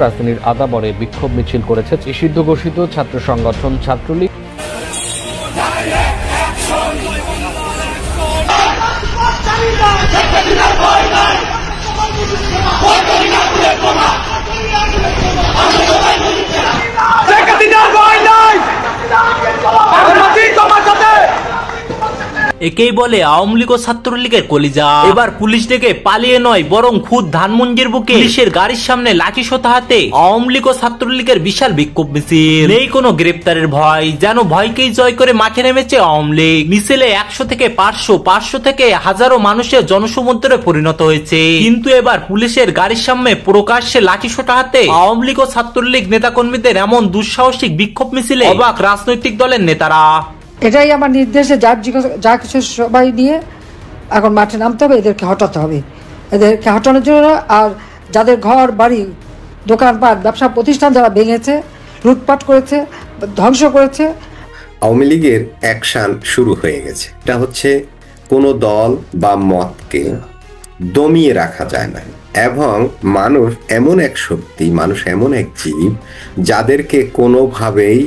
রাজধানীর আদাবরে বিক্ষোভ মিছিল করেছে নিষিদ্ধ ঘোষিত ছাত্র সংগঠন ছাত্রলীগ। একেই বলে আওয়ামী লীগ ও ছাত্রলীগের কলিজা। এবার পুলিশ ডেকে পালিয়ে নয় বরং খুদ ধানমন্ডির বুকে পুলিশের গাড়ির সামনে লাঠি সোঁতা হাতে আওয়ামী লীগ ও ছাত্রলীগের বিশাল বিক্ষোভ মিছিল। নেই কোনো গ্রেপ্তারের ভয়, যেন ভয়কেই জয় করে মাঠে নেমেছে আওয়ামী লীগ। মিছিলে 100 থেকে 500 থেকে হাজারো মানুষের জনসমুদ্রে পরিণত হয়েছে। কিন্তু এবার পুলিশের গাড়ির সামনে প্রকাশ্যে লাঠি সোঁতা হাতে আওয়ামী লীগ ও ছাত্রলীগ নেতাকর্মীদের এমন দুঃসাহসিক বিক্ষোভ মিছিলে অবাক রাজনৈতিক দলের নেতারা। এটাই আমার নির্দেশে যা কিছু সবাই নিয়ে এখন মাঠে নামতে হবে, এদেরকে হটাতে হবে। এদেরকে হটানোর জন্য আর যাদের ঘর বাড়ি দোকানপাট ব্যবসা প্রতিষ্ঠান যারা ভেঙেছে, লুটপাট করেছে, ধ্বংস করেছে, আওয়ামী লীগের অ্যাকশন শুরু হয়ে গেছে। এটা হচ্ছে কোনো দল বা মতকে দমিয়ে রাখা যায় না, এবং মানুষ এমন এক শক্তি, মানুষ এমন এক জীব যাদেরকে কোনোভাবেই